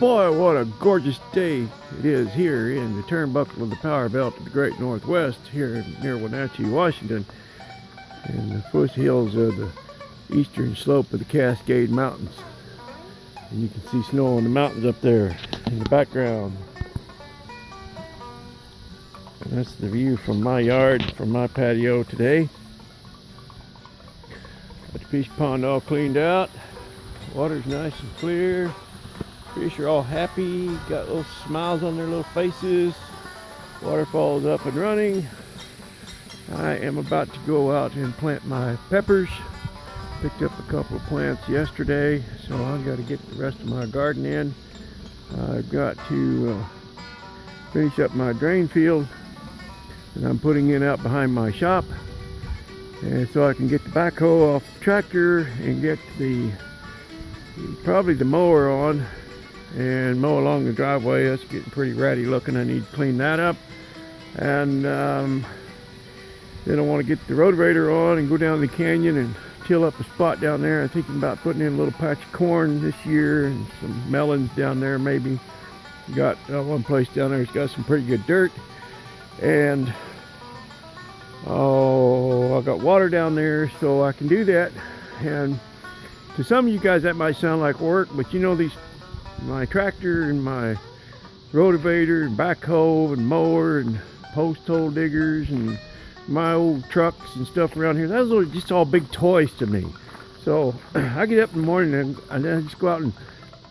Boy, what a gorgeous day it is here in the turnbuckle of the power belt of the Great Northwest here near Wenatchee, Washington, in the foothills of the eastern slope of the Cascade Mountains. And you can see snow on the mountains up there in the background. And that's the view from my yard, from my patio today. Got the fish pond all cleaned out. Water's nice and clear. Fish are all happy, got little smiles on their little faces. Waterfall's up and running. I am about to go out and plant my peppers. Picked up a couple of plants yesterday, so I've got to get the rest of my garden in. I've got to finish up my drain field that I'm putting in out behind my shop, and so I can get the backhoe off the tractor and get probably the mower on and mow along the driveway. That's getting pretty ratty looking. I need to clean that up, and then I want to get the rotavator on and go down the canyon and till up a spot down there. I'm thinking about putting in a little patch of corn this year and some melons down there maybe. Got one place down there that's got some pretty good dirt, and I got water down there, so I can do that. And to some of you guys that might sound like work, but you know, my tractor and my rotavator and backhoe and mower and post hole diggers and my old trucks and stuff around here, those are just all big toys to me. So I get up in the morning and I just go out and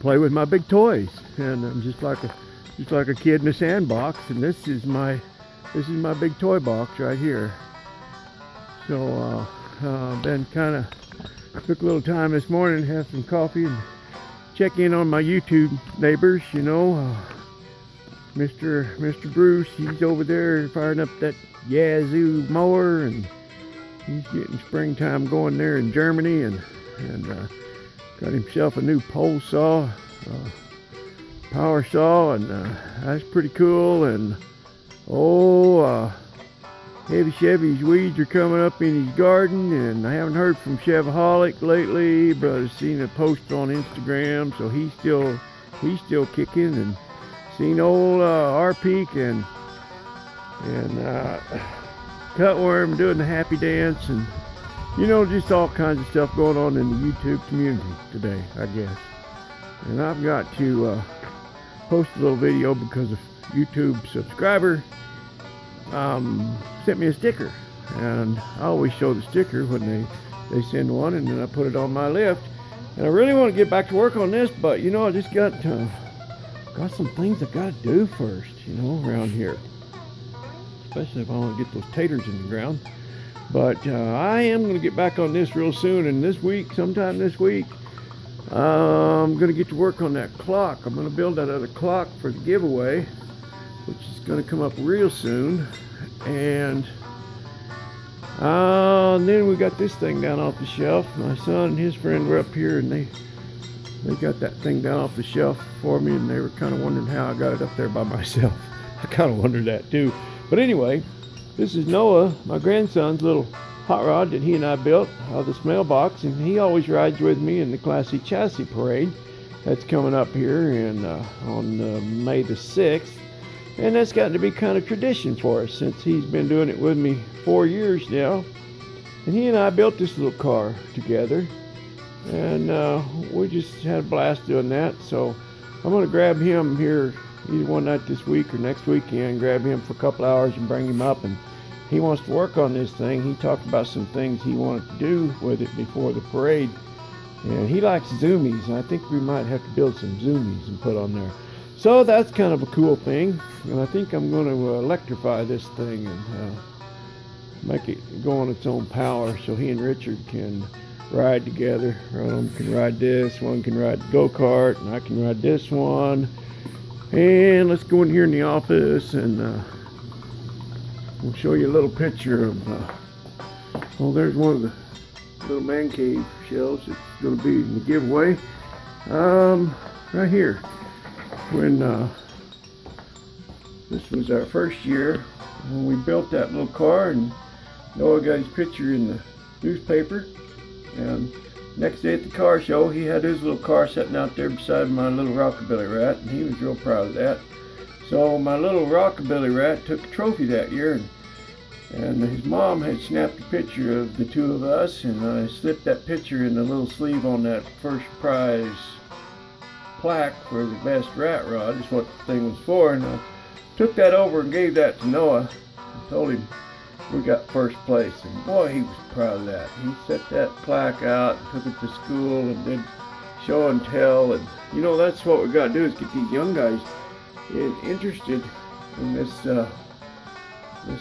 play with my big toys, and I'm just like a kid in a sandbox. And this is my big toy box right here. So been kind of took a little time this morning, have some coffee and check in on my YouTube neighbors. You know, Mr. Bruce, he's over there firing up that Yazoo mower, and he's getting springtime going there in Germany, and got himself a new pole saw, power saw, and that's pretty cool. And Heavy Chevy's weeds are coming up in his garden, and I haven't heard from Chevaholic lately, but I've seen a post on Instagram, so he's still kicking. And seen old R-Peak and Cutworm doing the happy dance, and you know, just all kinds of stuff going on in the YouTube community today, I guess. And I've got to post a little video because a YouTube subscriber sent me a sticker, and I always show the sticker when they send one, and then I put it on my lift. And I really want to get back to work on this, but you know, I just got some things I've got to do first, you know, around here, especially if I want to get those taters in the ground. But I am going to get back on this real soon, and sometime this week, I'm going to get to work on that clock. I'm going to build that other clock for the giveaway, which is going to come up real soon. And then we got this thing down off the shelf. My son and his friend were up here, and they got that thing down off the shelf for me, and they were kind of wondering how I got it up there by myself. I kind of wondered that too. But anyway, this is Noah, my grandson's little hot rod that he and I built out of this mailbox, and he always rides with me in the Classy Chassis Parade that's coming up here on May the 6th. And that's gotten to be kind of tradition for us since he's been doing it with me 4 years now. And he and I built this little car together, and we just had a blast doing that. So I'm going to grab him here either one night this week or next weekend, grab him for a couple hours and bring him up. And he wants to work on this thing. He talked about some things he wanted to do with it before the parade. And he likes zoomies, and I think we might have to build some zoomies and put on there. So that's kind of a cool thing, and I think I'm going to electrify this thing and make it go on its own power so he and Richard can ride together. One of them can ride this, one can ride the go-kart, and I can ride this one. And let's go in here in the office, and we'll show you a little picture of, there's one of the little man cave shelves that's going to be in the giveaway. Right here. When this was our first year when we built that little car, and Noah got his picture in the newspaper, and Next day at the car show, he had his little car sitting out there beside my little Rockabilly Rat, and he was real proud of that. So my little Rockabilly Rat took a trophy that year, and his mom had snapped a picture of the two of us, and I slipped that picture in the little sleeve on that first prize plaque for the best rat rod, is what the thing was for, and I took that over and gave that to Noah and told him we got first place, and boy, he was proud of that. He set that plaque out and took it to school and did show and tell, and you know, that's what we got to do, is get these young guys interested in this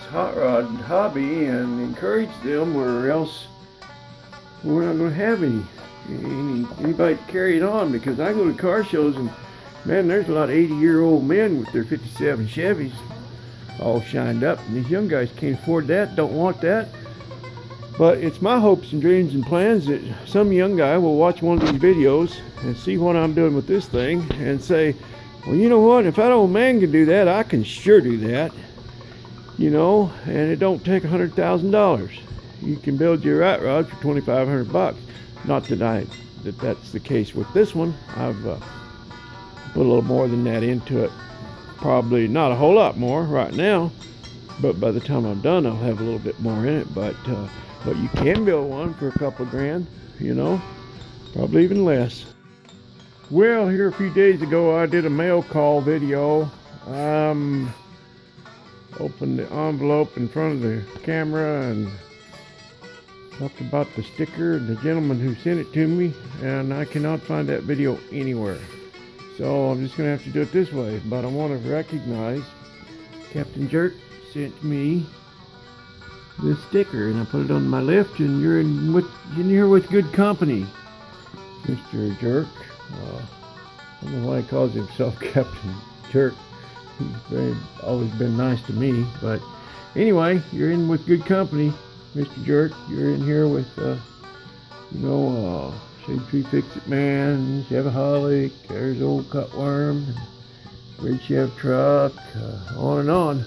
hot rod hobby and encourage them, or else we're not going to have anybody to carry it on. Because I go to car shows and man, there's a lot of 80-year-old men with their 57 Chevys all shined up, and these young guys can't afford that, don't want that. But it's my hopes and dreams and plans that some young guy will watch one of these videos and see what I'm doing with this thing and say, well, you know what, if that old man can do that, I can sure do that. You know, and it don't take $100,000. You can build your rat rod for $2,500. Not that that's the case with this one. I've put a little more than that into it. Probably not a whole lot more right now, but by the time I'm done, I'll have a little bit more in it. But you can build one for a couple of grand, you know, probably even less. Well, here a few days ago, I did a mail call video. Opened the envelope in front of the camera and talked about the sticker and the gentleman who sent it to me, and I cannot find that video anywhere. So I'm just going to have to do it this way, but I want to recognize Captain Jerk sent me this sticker, and I put it on my lift, and you're here with good company, Mr. Jerk. I don't know why he calls himself Captain Jerk. He's always been nice to me, but anyway, you're in with good company, Mr. Jerk. You're in here with, Shade Tree Fix-It Man, Chevaholic, there's Old Cutworm, Great Chev Truck, on and on.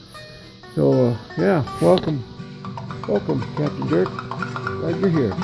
So, yeah, welcome, Captain Jerk. Glad you're here.